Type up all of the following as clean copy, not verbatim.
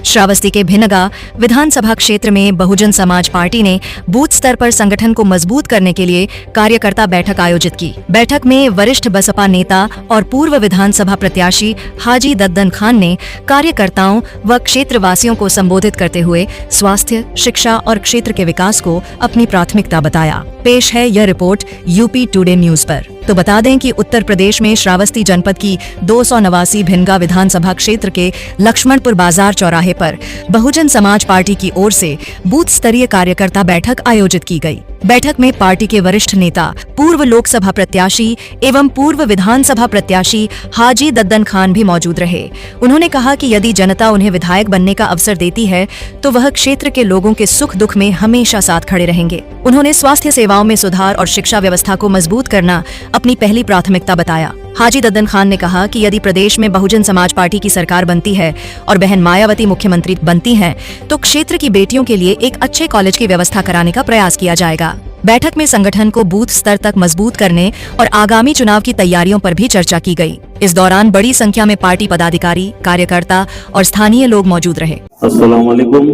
श्रावस्ती के भिनगा विधानसभा क्षेत्र में बहुजन समाज पार्टी ने बूथ स्तर पर संगठन को मजबूत करने के लिए कार्यकर्ता बैठक आयोजित की। बैठक में वरिष्ठ बसपा नेता और पूर्व विधानसभा प्रत्याशी हाजी दद्दन खान ने कार्यकर्ताओं व क्षेत्रवासियों को संबोधित करते हुए स्वास्थ्य, शिक्षा और क्षेत्र के विकास को अपनी प्राथमिकता बताया। पेश है यह रिपोर्ट यूपी टुडे न्यूज पर। तो बता दें कि उत्तर प्रदेश में श्रावस्ती जनपद की 289 भिनगा विधानसभा क्षेत्र के लक्ष्मणपुर बाजार चौराहे पर बहुजन समाज पार्टी की ओर से बूथ स्तरीय कार्यकर्ता बैठक आयोजित की गई। बैठक में पार्टी के वरिष्ठ नेता, पूर्व लोकसभा प्रत्याशी एवं पूर्व विधानसभा प्रत्याशी हाजी दद्दन खान भी मौजूद रहे। उन्होंने कहा कि यदि जनता उन्हें विधायक बनने का अवसर देती है तो वह क्षेत्र के लोगों के सुख दुख में हमेशा साथ खड़े रहेंगे। उन्होंने स्वास्थ्य सेवाओं में सुधार और शिक्षा व्यवस्था को मजबूत करना अपनी पहली प्राथमिकता बताया। हाजी दद्दन खान ने कहा कि यदि प्रदेश में बहुजन समाज पार्टी की सरकार बनती है और बहन मायावती मुख्यमंत्री बनती हैं, तो क्षेत्र की बेटियों के लिए एक अच्छे कॉलेज की व्यवस्था कराने का प्रयास किया जाएगा। बैठक में संगठन को बूथ स्तर तक मजबूत करने और आगामी चुनाव की तैयारियों पर भी चर्चा की गई। इस दौरान बड़ी संख्या में पार्टी पदाधिकारी, कार्यकर्ता और स्थानीय लोग मौजूद रहे। अस्सलाम वालेकुम,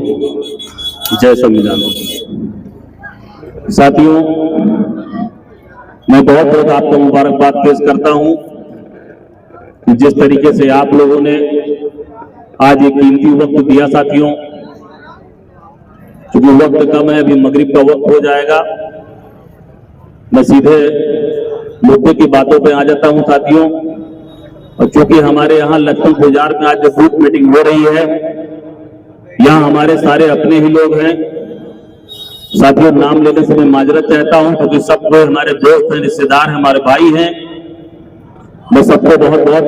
जय संविधान। साथियों, मैं बहुत बहुत आपको मुबारकबाद पेश करता हूं कि जिस तरीके से आप लोगों ने आज एक कीमती वक्त दिया। साथियों, क्योंकि वक्त कम है, अभी मगरिब का वक्त हो जाएगा, मैं सीधे मुद्दे की बातों पे आ जाता हूं। साथियों, और चूंकि हमारे यहाँ लक्ष्मण बाजार में आज जो बूथ मीटिंग हो रही है, यहाँ हमारे सारे अपने ही लोग हैं। साथियों, नाम लेने से मैं माजरत चाहता हूं क्योंकि सब लोग हमारे दोस्त हैं, रिश्तेदार हैं, हमारे भाई हैं। मैं सबको बहुत बहुत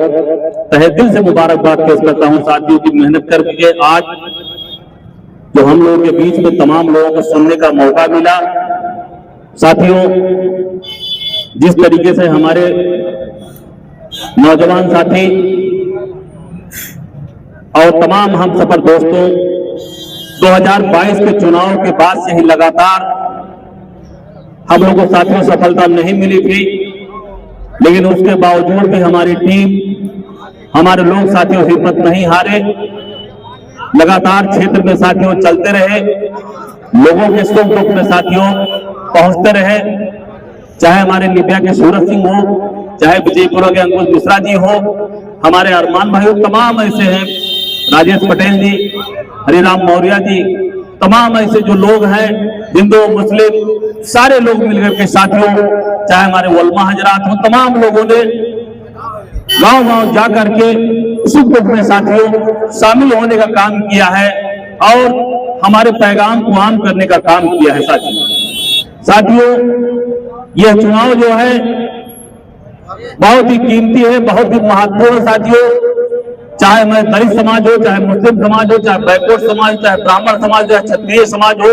तहे दिल से मुबारकबाद पेश करता हूं। साथियों की मेहनत करके आज जो हम लोगों के बीच में तमाम लोगों को सुनने का मौका मिला। साथियों, जिस तरीके से हमारे नौजवान साथी और तमाम हम सफर दोस्तों 2022 के चुनाव के बाद से ही लगातार हम लोगों को साथियों सफलता नहीं मिली थी, लेकिन उसके बावजूद भी हमारी टीम, हमारे लोग साथियों हिम्मत नहीं हारे, लगातार क्षेत्र में साथियों चलते रहे, लोगों के सुख दुख में साथियों पहुंचते रहे। चाहे हमारे लिबिया के सूरज सिंह हो, चाहे विजयपुरा के अंकुश मिश्रा जी हो, हमारे अरमान भाई, तमाम ऐसे हैं, राजेश पटेल जी, हरिराम मौर्य जी, तमाम ऐसे जो लोग हैं, हिंदू मुस्लिम सारे लोग मिलकर के साथियों, चाहे हमारे वलमा हजरात हो, तमाम लोगों ने गांव-गांव जाकर के सुख दुख में साथियों शामिल होने का काम किया है और हमारे पैगाम को आम करने का काम किया है। साथियों, यह चुनाव जो है बहुत ही कीमती है, बहुत ही महत्वपूर्ण। साथियों, चाहे मैं दलित समाज हो, चाहे मुस्लिम समाज हो, चाहे बैकवर्ड समाज, चाहे ब्राह्मण समाज, चाहे क्षत्रिय समाज हो,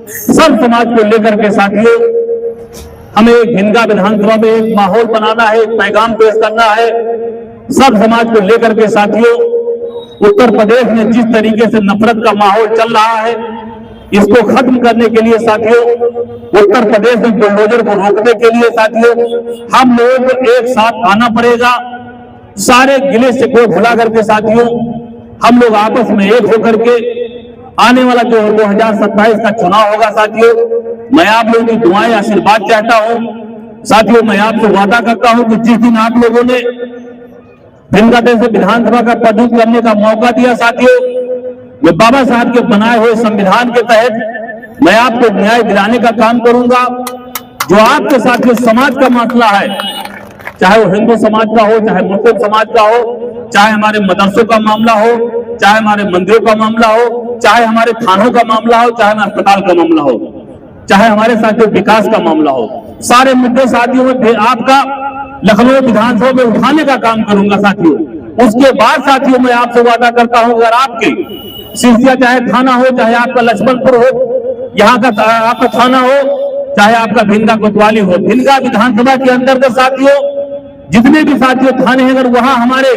सब समाज को लेकर के साथियों हमें भिनगा विधानसभा में एक माहौल बनाना है, एक पैगाम पेश करना है। सब समाज को लेकर के साथियों, उत्तर प्रदेश में जिस तरीके से नफरत का माहौल चल रहा है, इसको खत्म करने के लिए साथियों, उत्तर प्रदेश में बुलडोजर को रोकने के लिए साथियों हम लोगों को एक साथ आना पड़ेगा। सारे गिले शिकवे भुला करके साथियों हम लोग आपस में एक होकर के आने वाला जो 2027 का चुनाव होगा साथियों, मैं आप लोगों की दुआएं, आशीर्वाद चाहता हूं। साथियों, मैं आपसे वादा करता हूं कि जिस दिन आप लोगों ने भिनगा से विधानसभा का प्रदूत करने का मौका दिया साथियों, मैं बाबा साहब के बनाए हुए संविधान के तहत मैं आपको न्याय दिलाने का काम करूंगा। जो आपके साथियों समाज का मसला है, चाहे वो हिंदू समाज का हो, चाहे मुस्लिम समाज का हो, चाहे हमारे मदरसों का मामला हो, चाहे हमारे मंदिरों का मामला हो, चाहे हमारे थानों का मामला हो, चाहे हमारे अस्पताल का मामला हो, चाहे हमारे साथियों विकास का मामला हो, सारे मुद्दे साथियों में आपका लखनऊ विधानसभा में उठाने का काम करूंगा साथियों। उसके बाद साथियों मैं आपसे वादा करता हूं, अगर आपके सिरसिया चाहे थाना हो, चाहे आपका लक्ष्मणपुर हो, यहाँ का आपका थाना हो, चाहे आपका भिनगा कोतवाली हो, भिनगा विधानसभा के अंतर्गत साथियों जितने भी साथियों थाने हैं, अगर वहां हमारे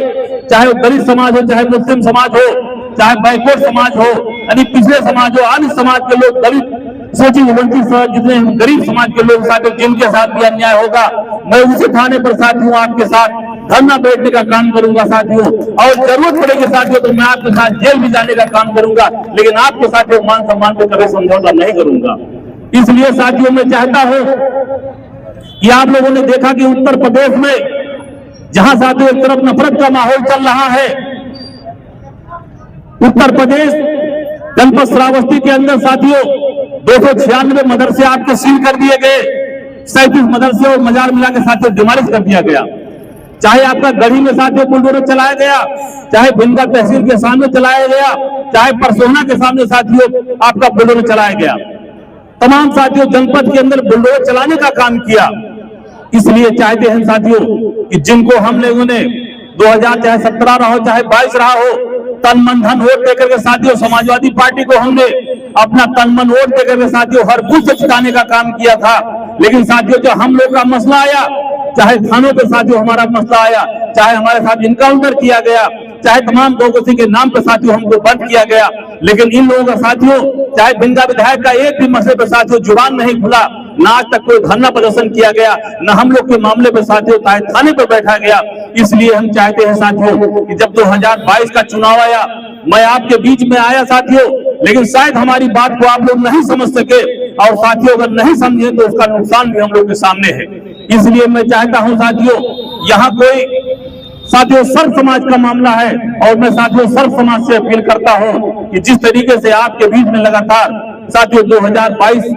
चाहे वो दलित समाज हो, चाहे मुस्लिम समाज हो, चाहे बैकवर्ड समाज हो, यानी पिछले समाज हो, अन्य समाज के लोग, दलित सोचिंग वंचित जितने गरीब समाज के लोग साथियों जिनके साथ भी अन्याय होगा, मैं उसी थाने पर साथियों आपके साथ धरना बैठने का काम करूंगा साथियों, और जरूरत पड़ेगी साथियों तो मैं आपके साथ जेल भी जाने का काम करूंगा, लेकिन आपके साथियों मान सम्मान पे कभी समझौता नहीं करूंगा। इसलिए साथियों मैं चाहता हूं कि आप लोगों ने देखा कि उत्तर प्रदेश में जहां साथियों एक तरफ नफरत का माहौल चल रहा है, उत्तर प्रदेश जनपद श्रावस्ती के अंदर साथियों 296 मदरसे आपके सील कर दिए गए, 37 मदरसे और मजार मिला के साथियों डिमोलिश कर दिया गया। चाहे आपका गढ़ी में साथियों बुलडोजर चलाया गया, चाहे भिंडा तहसील के सामने चलाया गया, चाहे परसोना के सामने साथियों आपका बुलडोजर चलाया गया। तमाम साथियों जनपद के अंदर बुलडोजर चलाने का काम किया। इसलिए चाहते हैं साथियों कि जिनको हम लोगों ने 2000 चाहे 17 रहा हो चाहे 22 रहा हो, तन मन धन वोट देकर के साथियों समाजवादी पार्टी को हमने अपना तन मन वोट देकर के साथियों हर बूथ से जिताने का काम किया था। लेकिन साथियों जो हम लोग का मसला आया, चाहे थानों पे साथियों हमारा मसला आया, चाहे हमारे साथ इनकाउंटर किया गया, चाहे तमाम दोषी के नाम पे साथियों हमको बंद किया गया, लेकिन इन लोगों का साथियों चाहे भिंडा विधायक का एक भी मसले पे साथियों जुबान नहीं खुला, ना आज तक कोई धरना प्रदर्शन किया गया, न हम लोग के मामले पे साथियों थाने पे बैठा गया। इसलिए हम चाहते हैं साथियों कि जब 2022 का चुनाव आया, मैं आपके बीच में आया साथियों, लेकिन शायद हमारी बात को आप लोग नहीं समझ सके, और साथियों अगर नहीं समझे तो उसका नुकसान भी हम लोग के सामने है। इसलिए मैं चाहता हूं साथियों, यहाँ कोई साथियों सर्व समाज का मामला है, और मैं साथियों सर्व समाज से अपील करता हूं कि जिस तरीके से आपके बीच में लगातार साथियों 2022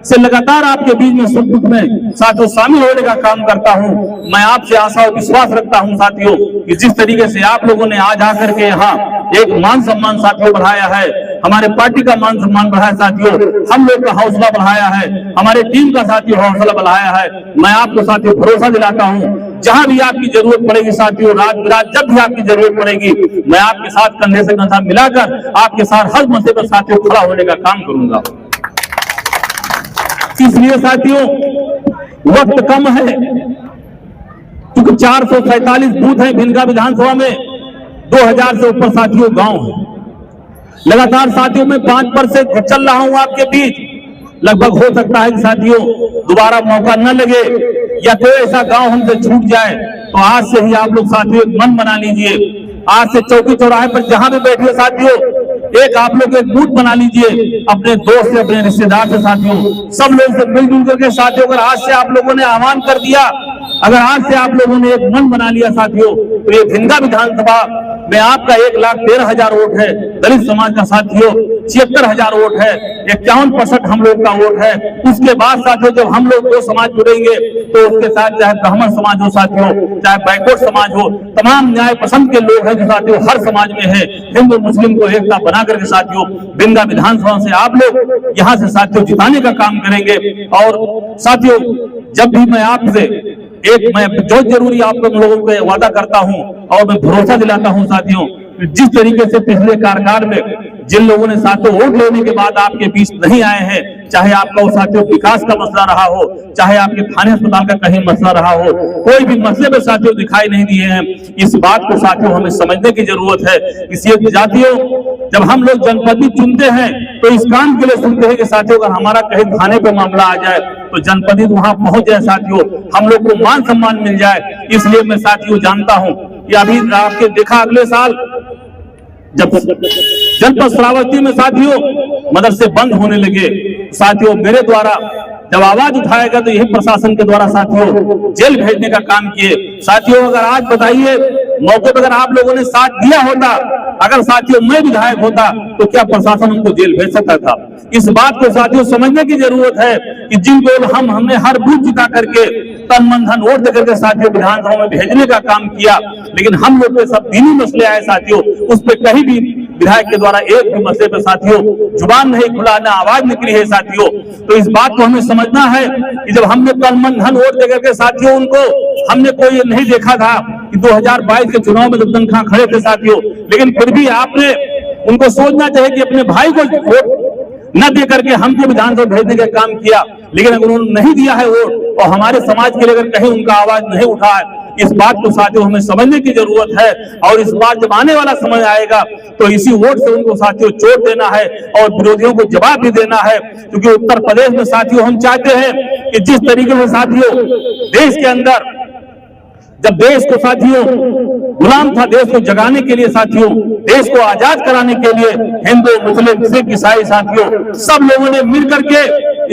से लगातार आपके बीच में सुख दुख में साथियों शामिल होने का काम करता हूं, मैं आपसे आशा और विश्वास रखता हूं साथियों कि जिस तरीके से आप लोगों ने आज आकर के यहाँ एक मान सम्मान साथियों बढ़ाया है, हमारे पार्टी का मान सम्मान बढ़ाया साथियों, हम लोग का हौसला बढ़ाया है, हमारे टीम का साथियों हौसला बढ़ाया है। मैं आपको साथियों भरोसा दिलाता हूं, जहां भी आपकी जरूरत पड़ेगी साथियों, रात बिरात जब भी आपकी जरूरत पड़ेगी, मैं आपके साथ कंधे से कंधा मिलाकर आपके साथ हर मसले पर साथियों खड़ा होने का काम करूंगा। इसलिए साथियों वक्त कम है, क्योंकि 447 बूथ है भिंडा विधानसभा में, 2000 से ऊपर साथियों गांव है। लगातार साथियों में 5% चल रहा हूं आपके बीच, लगभग हो सकता है कि साथियों दोबारा मौका न लगे या कोई ऐसा गांव हमसे छूट जाए, तो आज से ही आप लोग साथियों मन बना लीजिए। आज से चौकी चौराहे पर जहां भी बैठिए साथियों, एक आप लोग एक बूथ बना लीजिए, अपने दोस्त से अपने रिश्तेदार से साथियों सब लोग से मिलजुल करके साथियों, अगर आज से आप लोगों ने आह्वान कर दिया, अगर आज से आप लोगों ने एक मन बना लिया साथियों, तो ये भिंडा विधानसभा में आपका 1,13,000 वोट है, दलित समाज का साथियों 76,000 वोट है, 51% हम लोग का वोट है। उसके बाद साथियों जब हम लोग दो समाज जुड़ेंगे तो उसके साथ चाहे ब्राह्मण समाज हो साथियों, चाहे बैकवर्ड समाज हो, तमाम न्याय पसंद के लोग हैं जो साथियों हर समाज में है, हिंदू मुस्लिम को एकता बना करके साथियों भिंडा विधानसभा से आप लोग यहाँ से साथियों जिताने का काम करेंगे। और साथियों जब भी मैं आपसे मैं जो जरूरी आप लोगों को वादा करता हूं और मैं भरोसा दिलाता हूं साथियों, जिस तरीके से पिछले कार्यकाल में जिन लोगों ने साथियों वोट लेने के बाद आपके बीच नहीं आए हैं, चाहे आपका वो साथियों विकास का मसला रहा हो, चाहे आपके थाने अस्पताल का कहीं मसला रहा हो, कोई भी मसले में साथियों दिखाई नहीं दिए हैं। इस बात को साथियों हमें समझने की जरूरत है। इसलिए जातियों जब हम लोग जनप्रतिनिधि चुनते हैं तो इस काम के लिए चुनते हैं कि साथियों अगर हमारा कहीं थाने पे मामला आ जाए तो जनप्रतिनिधि वहां पहुंच जाए साथियों, हम लोग को मान सम्मान मिल जाए। इसलिए मैं साथियों जानता हूं कि अभी आपके देखा अगले साल जब जनपद श्रावस्ती में साथियों मदरसे बंद होने लगे, साथियों मेरे द्वारा जब आवाज उठाया गया तो यही प्रशासन के द्वारा साथियों जेल भेजने का काम किए। साथियों अगर आज बताइए मौके पर अगर आप लोगों ने साथ दिया होता, अगर साथियों मैं विधायक होता तो क्या प्रशासन हमको जेल भेज सकता था? इस बात को साथियों समझने की जरूरत है कि जिनको हमने हर बूथ जिता करके तन मन धन वोट देकर के साथियों विधानसभा में भेजने का काम किया, लेकिन हम लोग के सब दीनी मसले आए साथियों, उस पर कहीं भी विधायक के द्वारा एक भी मसले पर साथियों जुबान नहीं खुला, ना आवाज निकली है साथियों। तो इस बात को हमें समझना है कि जब हमने तन मन धन वोट देकर के साथियों उनको हमने कोई नहीं देखा था कि 2022 के चुनाव में जब खां खड़े थे साथियों, लेकिन फिर भी आपने उनको सोचना चाहिए कि अपने भाई को वोट न दे करके हमको विधानसभा भेजने का काम किया। लेकिन अगर उन्होंने नहीं दिया है वोट और हमारे समाज के लिए अगर कहीं उनका आवाज नहीं उठा है, इस बात को साथियों हमें समझने की जरूरत है। और इस बार जब आने वाला समय आएगा तो इसी वोट से उनको साथियों चोट देना है और विरोधियों को जवाब भी देना है, क्योंकि उत्तर प्रदेश में साथियों हम चाहते हैं कि जिस तरीके से साथियों देश के अंदर जब देश को साथियों गुलाम था, देश को जगाने के लिए साथियों, देश को आजाद कराने के लिए हिंदू, मुस्लिम, सिख, ईसाई साथियों सब लोगों ने मिलकर के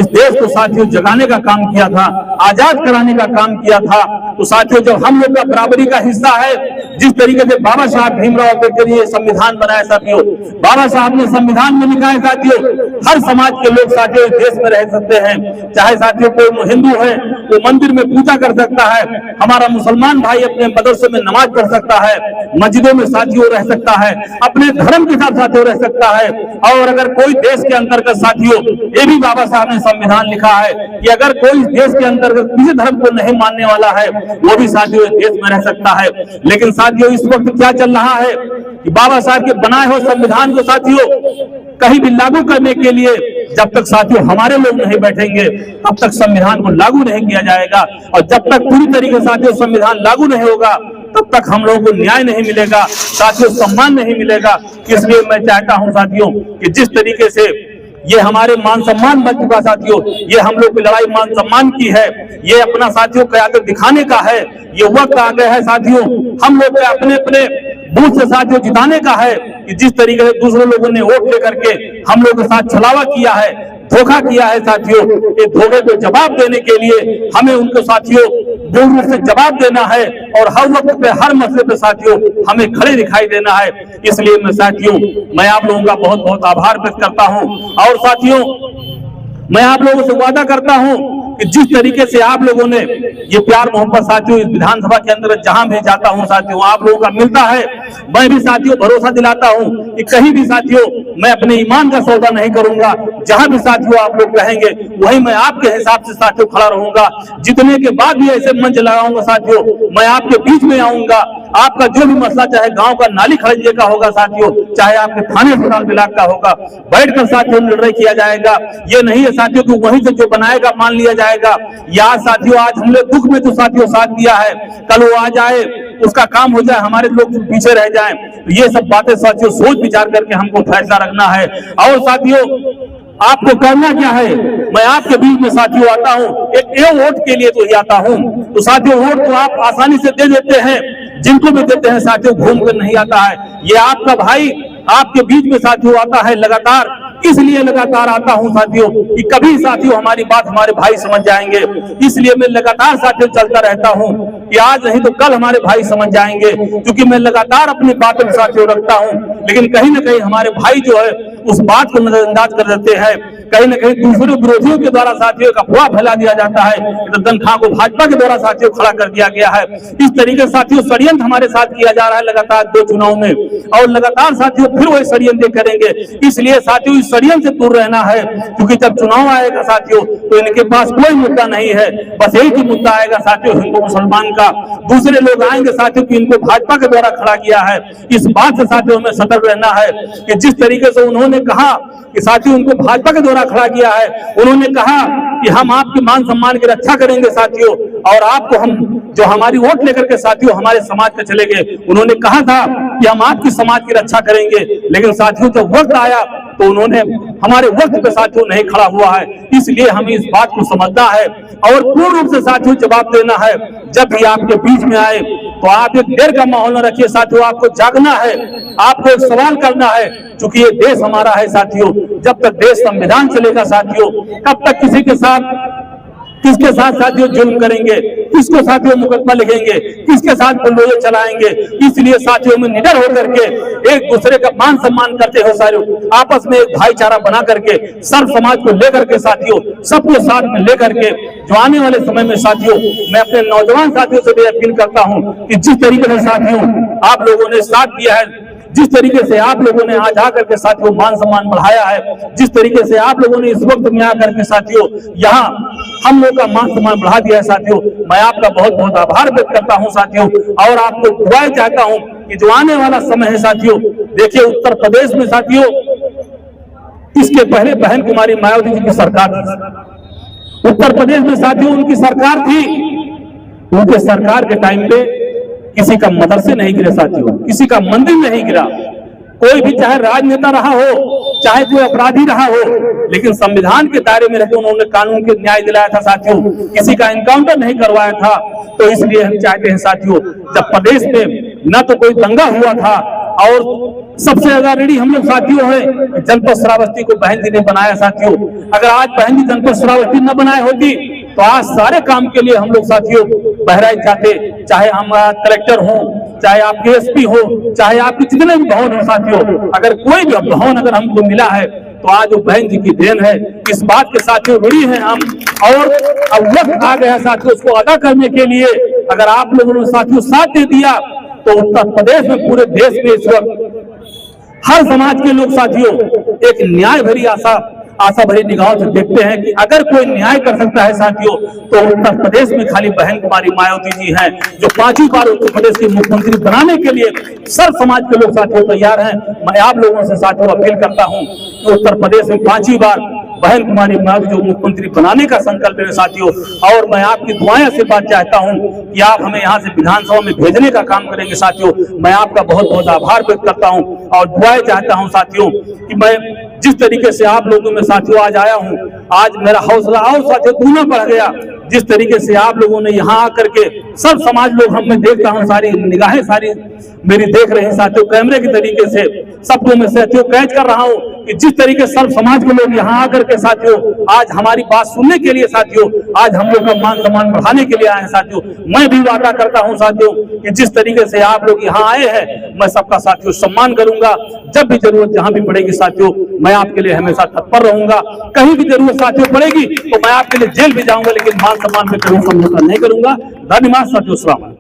इस देश को साथियों जगाने का काम किया था, आजाद कराने का काम किया था। तो साथियों जब हम लोग का बराबरी का हिस्सा है, जिस तरीके से बाबा साहब भीमराव अम्बेडकर ने संविधान बनाया साथियों, बाबा साहब ने संविधान में लिखा है साथियों हर समाज के लोग साथियों इस देश में रह सकते हैं। चाहे साथियों कोई हिंदू है वो मंदिर में पूजा कर सकता है, हमारा मुसलमान भाई अपने मदरसे में नमाज पढ़ सकता है, मस्जिदों में साथियों रह सकता है, अपने धर्म के साथ साथियों रह सकता है। और अगर कोई देश के अंतर्गत साथियों, ये भी बाबा साहब ने संविधान लिखा है कि अगर कोई देश के अंतर्गत किसी धर्म को नहीं मानने वाला है वो भी साथियों इस देश में रह सकता है। लेकिन साथियों इस वक्त क्या चल रहा है कि बाबा साहब के बनाए हुए संविधान को साथियों कहीं भी लागू करने के लिए जब तक साथियों हमारे लोग नहीं बैठेंगे तब तक संविधान को लागू नहीं किया जाएगा। और जब तक पूरी तरीके से साथियों संविधान लागू नहीं होगा तब तक हम लोगों को न्याय नहीं मिलेगा साथियों, सम्मान नहीं मिलेगा। इसलिए मैं चाहता हूं साथियों कि जिस तरीके से ये हमारे मान सम्मान बन चुका साथियों, ये हम लोग की लड़ाई मान सम्मान की है, ये अपना साथियों क़यादत दिखाने का है, ये वक्त आ गया है साथियों हम लोग अपने अपने बूथ से साथियों जिताने का है कि जिस तरीके से दूसरे लोगों ने वोट लेकर के हम लोग के साथ छलावा किया है, धोखा किया है साथियों, ये धोखे को जवाब देने के लिए हमें उनको साथियों जोर से जवाब देना है और हर वक्त पे हर मसले पे साथियों हमें खड़े दिखाई देना है। इसलिए मैं साथियों मैं आप लोगों का बहुत बहुत आभार व्यक्त करता हूं। और साथियों मैं आप लोगों से वादा करता हूं कि जिस तरीके से आप लोगों ने ये प्यार मोहब्बत साथियों इस विधानसभा के अंदर जहां भी जाता हूं साथियों आप लोगों का मिलता है, मैं भी साथियों भरोसा दिलाता हूं कि कहीं भी साथियों मैं अपने ईमान का सौदा नहीं करूंगा। जहां भी साथियों आप लोग कहेंगे वहीं मैं आपके हिसाब से साथियों खड़ा रहूंगा। जितने के बाद भी ऐसे मंच लगाऊंगा साथियों, मैं आपके बीच में आऊंगा। आपका जो भी मसला चाहे गांव का नाली खड़ंजे का होगा साथियों, चाहे आपके थाने अस्पताल ब्लॉक का होगा, बैठकर साथियों निर्णय किया जाएगा। ये नहीं है साथियों कि वहीं से जो बनाएगा मान लिया जाएगा। या साथियों आज हमने दुख में तो साथियों साथ दिया है, कल वो आ जाए उसका काम हो जाए, हमारे लोग पीछे रह जाएं। तो ये सब बातें साथियों सोच विचार करके हमको फैसला रखना है। और साथियों आपको करना क्या है, मैं आपके बीच में साथियों आता हूं, एक वोट के लिए तो ही आता हूं। तो साथियों वोट तो आप आसानी से दे देते हैं, जिनको भी देते हैं साथियों घूम कर नहीं आता है। ये आपका भाई आपके बीच में साथियों आता है लगातार, इसलिए लगातार आता हूं साथियों कि कभी साथियों हमारी बात हमारे भाई समझ जाएंगे। इसलिए मैं लगातार साथियों चलता रहता हूं कि आज नहीं तो कल हमारे भाई समझ जाएंगे, क्योंकि मैं लगातार अपनी बातों में साथियों रखता हूं। लेकिन कहीं ना कहीं हमारे भाई जो है उस बात को नजरअंदाज कर देते हैं। कहीं ना कहीं दूसरे विरोधियों के द्वारा साथियों का अफवाह फैला दिया जाता है कि तनख्वाह को भाजपा के द्वारा साथियों खड़ा कर दिया गया है। इस तरीके से साथियों षड्यंत्र हमारे साथ किया जा रहा है लगातार 2 चुनाव में, और लगातार साथियों फिर वही षड्यंत्र करेंगे। इसलिए साथियों इस षड्यंत्र से दूर रहना है, क्योंकि जब चुनाव आएगा साथियों तो इनके पास कोई मुद्दा नहीं है, बस एक ही मुद्दा आएगा साथियों हिंदू मुसलमान का। दूसरे लोग आएंगे साथियों कि इनको भाजपा के द्वारा खड़ा किया है। इस बात से साथियों हमें सतर्क रहना है कि जिस तरीके से उन्होंने कहा कि साथियों उनको भाजपा के द्वारा खड़ा किया है, उन्होंने कहा कि हम आपके मान सम्मान की रक्षा करेंगे साथियों, और आपको हम जो हमारी वोट लेकर के साथियों हमारे समाज पे चले गए, उन्होंने कहा था कि हम आपकी समाज की रक्षा करेंगे। लेकिन साथियों जब वक्त आया तो उन्होंने हमारे वक्त पे साथियों नहीं खड़ा हुआ है। इसलिए हमें इस बात को समझना है और पूर्ण रूप से साथियों जवाब देना है। जब भी आपके बीच में आए तो आप एक डर का माहौल न रखिए साथियों, आपको जागना है, आपको एक सवाल करना है, क्योंकि ये देश हमारा है साथियों। जब तक देश संविधान चलेगा साथियों, कब तक किसके साथ साथियों जुल्म करेंगे, किसको साथियों मुकदमा लिखेंगे, किसके साथ बुलडोजर चलाएंगे। इसलिए साथियों में निडर होकर के एक दूसरे का मान सम्मान करते हो साथियों, आपस में एक भाईचारा बना करके सर्व समाज को लेकर के साथियों सबको साथ में लेकर के जो आने वाले समय में साथियों मैं अपने नौजवान साथियों से भी अपील करता हूं कि जिस तरीके से साथियों आप लोगों ने साथ दिया है, जिस तरीके से आप लोगों ने आज आकर के साथियों मान सम्मान बढ़ाया है, जिस तरीके से आप लोगों ने इस वक्त में आकर के साथियों यहाँ हम लोग का मान सम्मान बढ़ा दिया है साथियों, मैं आपका बहुत बहुत आभार व्यक्त करता हूँ साथियों। और आपको दुआएं चाहता हूँ कि जो आने वाला समय है साथियों, देखिए उत्तर प्रदेश में साथियों इसके पहले बहन कुमारी मायावती जी की सरकार थी। उत्तर प्रदेश में साथियों उनकी सरकार थी, उनके सरकार के टाइम पे किसी का मदरसे नहीं गिरे साथियों, किसी का मंदिर नहीं गिरा। कोई भी चाहे राजनेता रहा हो, चाहे कोई अपराधी रहा हो, लेकिन संविधान के दायरे में रहकर उन्होंने कानून के न्याय दिलाया था साथियों, किसी का एनकाउंटर नहीं करवाया था। तो इसलिए हम चाहते हैं साथियों, जब प्रदेश में न तो कोई दंगा हुआ था और सबसे ज्यादा रेडी हम लोग साथियों है जनपद श्रावस्ती को बहन जी ने बनाया साथियों। अगर आज बहन जी जनपद श्रावस्ती न बनाए होती तो आज सारे काम के लिए हम लोग साथियों बहराइच जाते, चाहे हम कलेक्टर हो, चाहे आप एसपी हो, चाहे आपके जितने भी भवन हो साथियों, अगर कोई भी भवन अगर हमको मिला है तो आज वो बहन जी की देन है। इस बात के साथियों ऋणी हैं हम, और अब वक्त आ गया साथियों उसको अदा करने के लिए। अगर आप लोगों ने साथियों साथ दे दिया तो उत्तर प्रदेश में, पूरे देश में इस वक्त हर समाज के लोग साथियों एक न्याय भरी आशा भरी निगाहों से देखते हैं कि अगर कोई न्याय कर सकता है साथियों तो उत्तर प्रदेश में खाली बहन कुमारी मायावती जी हैं, जो 5वीं बार उत्तर प्रदेश के मुख्यमंत्री बनाने के लिए सर्व समाज के लोग साथियों तैयार हैं। मैं आप लोगों से साथियों अपील करता हूं कि उत्तर प्रदेश में 5वीं बार बहन कुमारी मायावती जो मुख्यमंत्री बनाने का संकल्प है साथियों, और मैं आपकी दुआएं से बात चाहता हूं कि आप हमें यहां से विधानसभा में भेजने का काम करेंगे साथियों। मैं आपका बहुत बहुत आभार व्यक्त करता हूं और दुआएं चाहता हूं साथियों कि मैं जिस तरीके से आप लोगों में साथियों आज आया हूं, आज मेरा हौसला और साथियों दूना बढ़ गया। जिस तरीके से आप लोगों ने यहाँ आकर के सब समाज लोग, हम मैं देखता हूँ सारी निगाहें सारी मेरी देख रहे हैं साथियों, कैमरे के तरीके से सबको मैं साथियों कैच कर रहा हूँ कि जिस तरीके से सर्व समाज के लोग यहाँ आकर के साथियों आज हमारी बात सुनने के लिए साथियों, आज हम लोग का मान सम्मान बढ़ाने के लिए आए हैं साथियों। मैं भी वादा करता हूँ साथियों कि जिस तरीके से आप लोग यहाँ आए हैं, मैं सबका साथियों सम्मान करूंगा। जब भी जरूरत जहां भी पड़ेगी साथियों, मैं आपके लिए हमेशा तत्पर रहूंगा। कहीं भी जरूरत साथियों पड़ेगी तो मैं आपके लिए जेल भी जाऊंगा, लेकिन मान सम्मान में करूँ समझौता नहीं करूंगा। धन्यवाद साथियों।